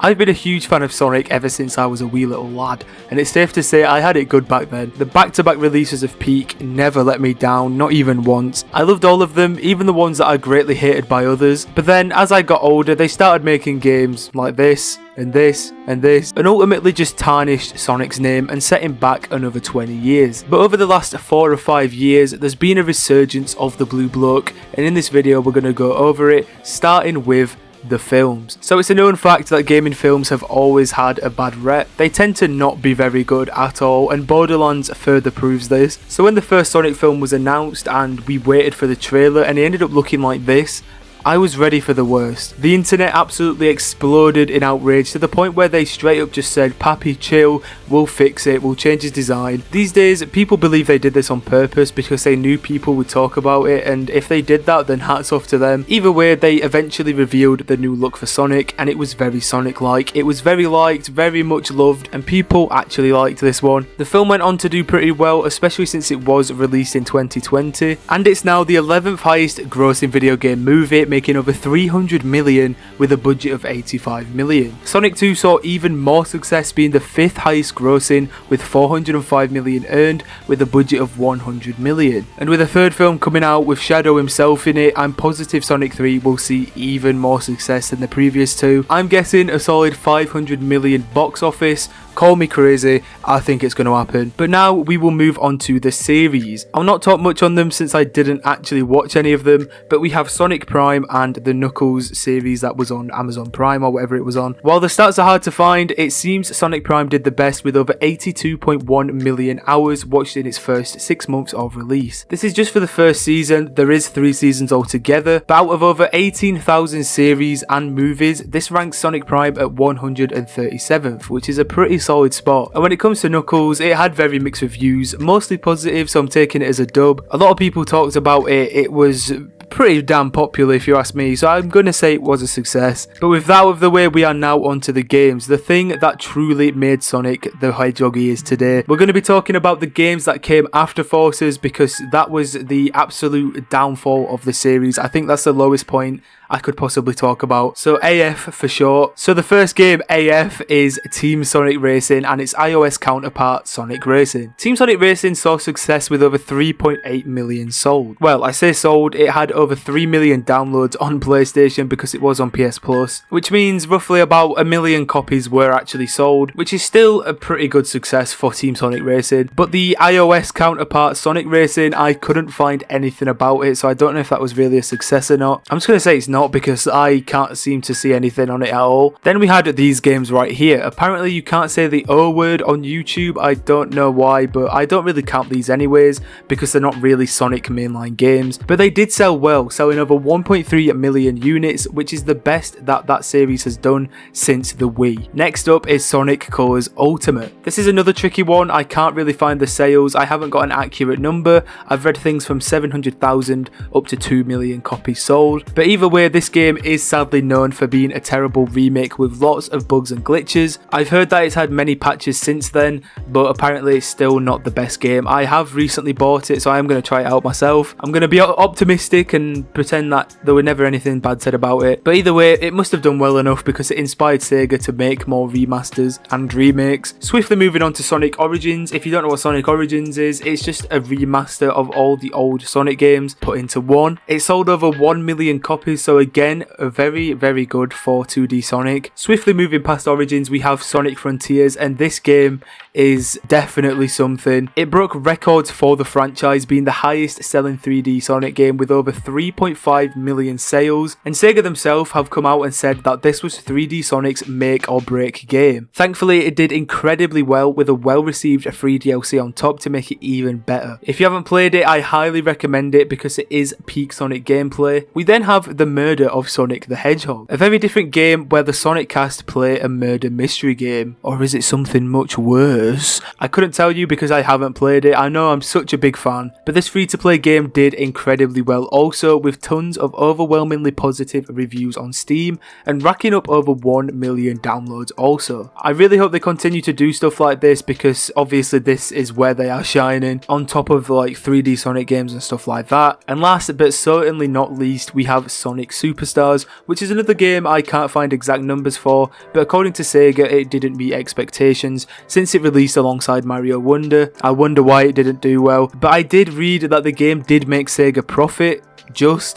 I've been a huge fan of Sonic ever since I was a wee little lad, and it's safe to say I had it good back then. The back-to-back releases of Peak never let me down, not even once. I loved all of them, even the ones that are greatly hated by others, but then as I got older they started making games like this, and this, and this, and ultimately just tarnished Sonic's name and set him back another 20 years. But over the last 4 or 5 years, there's been a resurgence of the Blue Bloke, and in this video we're going to go over it, starting with the films. So it's a known fact that gaming films have always had a bad rep. They tend to not be very good at all, and Borderlands further proves this. So when the first Sonic film was announced and we waited for the trailer and it ended up looking like this, I was ready for the worst. The internet absolutely exploded in outrage to the point where they straight up just said, "Pappy, chill, we'll fix it, we'll change his design." These days, people believe they did this on purpose because they knew people would talk about it, and if they did that, then hats off to them. Either way, they eventually revealed the new look for Sonic, and it was very Sonic-like. It was very liked, very much loved, and people actually liked this one. The film went on to do pretty well, especially since it was released in 2020, and it's now the 11th highest grossing video game movie, making over 300 million with a budget of 85 million. Sonic 2 saw even more success, being the 5th highest grossing with 405 million earned with a budget of 100 million. And with a third film coming out with Shadow himself in it, I'm positive Sonic 3 will see even more success than the previous two. I'm guessing a solid 500 million box office. Call me crazy, I think it's going to happen. But now we will move on to the series. I'll not talk much on them since I didn't actually watch any of them, but we have Sonic Prime and the Knuckles series that was on Amazon Prime or whatever it was on. While the stats are hard to find, it seems Sonic Prime did the best with over 82.1 million hours watched in its first 6 months of release. This is just for the first season. There is 3 seasons altogether, but out of over 18,000 series and movies, this ranks Sonic Prime at 137th, which is a pretty solid spot. And when it comes to Knuckles, it had very mixed reviews, mostly positive, so I'm taking it as a dub. A lot of people talked about it. It was pretty damn popular if you ask me, so I'm gonna say it was a success. But with that out of the way, we are now onto the games, the thing that truly made Sonic the Hedgehog he is today. We're going to be talking about the games that came after Forces, because that was the absolute downfall of the series. I think that's the lowest point I could possibly talk about. So AF for short. So the first game, AF, is Team Sonic Racing and its iOS counterpart, Sonic Racing. Team Sonic Racing saw success with over 3.8 million sold. Well, I say sold, it had over 3 million downloads on PlayStation because it was on PS Plus, which means roughly about 1 million copies were actually sold, which is still a pretty good success for Team Sonic Racing. But the iOS counterpart, Sonic Racing, I couldn't find anything about it, so I don't know if that was really a success or not. I'm just going to say it's not, because I can't seem to see anything on it at all. Then we had these games right here. Apparently you can't say the O word on YouTube. I don't know why, but I don't really count these anyways because they're not really Sonic mainline games. But they did sell well, selling over 1.3 million units, which is the best that series has done since the Wii. Next up is Sonic Colors Ultimate. This is another tricky one. I can't really find the sales. I haven't got an accurate number. I've read things from 700,000 up to 2 million copies sold. But either way, this game is sadly known for being a terrible remake with lots of bugs and glitches. I've heard that it's had many patches since then, but apparently it's still not the best game. I have recently bought it, so I am going to try it out myself. I'm going to be optimistic and pretend that there were never anything bad said about it. But either way, it must have done well enough because it inspired Sega to make more remasters and remakes. Swiftly moving on to Sonic Origins. If you don't know what Sonic Origins is, it's just a remaster of all the old Sonic games put into one. It sold over 1 million copies, so again, a very, very good for 2D Sonic. Swiftly moving past Origins, we have Sonic Frontiers, and this game is definitely something. It broke records for the franchise, being the highest selling 3D Sonic game with over 3.5 million sales, and Sega themselves have come out and said that this was 3D Sonic's make or break game. Thankfully, it did incredibly well with a well-received free DLC on top to make it even better. If you haven't played it, I highly recommend it because it is peak Sonic gameplay. We then have the murder of Sonic the Hedgehog, a very different game where the Sonic cast play a murder mystery game. Or is it something much worse? I couldn't tell you because I haven't played it. I know I'm such a big fan, but this free-to-play game did incredibly well also, with tons of overwhelmingly positive reviews on Steam and racking up over 1 million downloads also. I really hope they continue to do stuff like this because obviously this is where they are shining, on top of like 3D Sonic games and stuff like that. And last but certainly not least, we have Sonic Superstars, which is another game I can't find exact numbers for, but according to Sega it didn't meet expectations since it released alongside Mario Wonder. I wonder why it didn't do well, but I did read that the game did make Sega profit,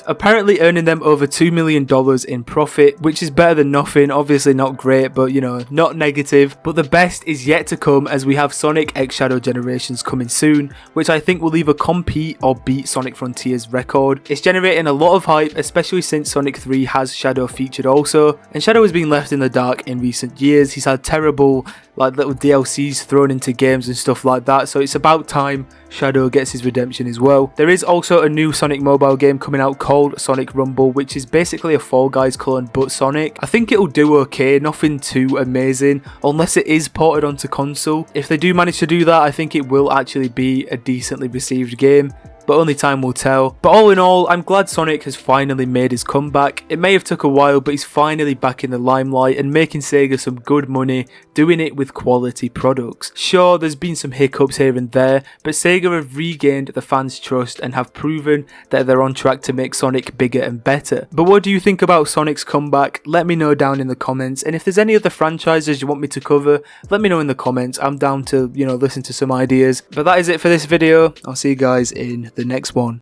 apparently earning them over $2 million in profit, which is better than nothing. Obviously not great, but you know, not negative. But the best is yet to come, as we have Sonic X Shadow Generations coming soon, which I think will either compete or beat Sonic Frontiers record. It's generating a lot of hype, especially since Sonic 3 has Shadow featured also, and Shadow has been left in the dark in recent years. He's had terrible little DLCs thrown into games and stuff like that, so it's about time Shadow gets his redemption as well. There is also a new Sonic mobile game coming out called Sonic Rumble, which is basically a Fall Guys clone but Sonic. I think it'll do okay, nothing too amazing, unless it is ported onto console. If they do manage to do that, I think it will actually be a decently received game, but only time will tell. But all in all, I'm glad Sonic has finally made his comeback. It may have took a while, but he's finally back in the limelight and making Sega some good money, doing it with quality products. Sure, there's been some hiccups here and there, but Sega have regained the fans' trust and have proven that they're on track to make Sonic bigger and better. But what do you think about Sonic's comeback? Let me know down in the comments, and if there's any other franchises you want me to cover, let me know in the comments. I'm down to, listen to some ideas. But that is it for this video. I'll see you guys in the next one.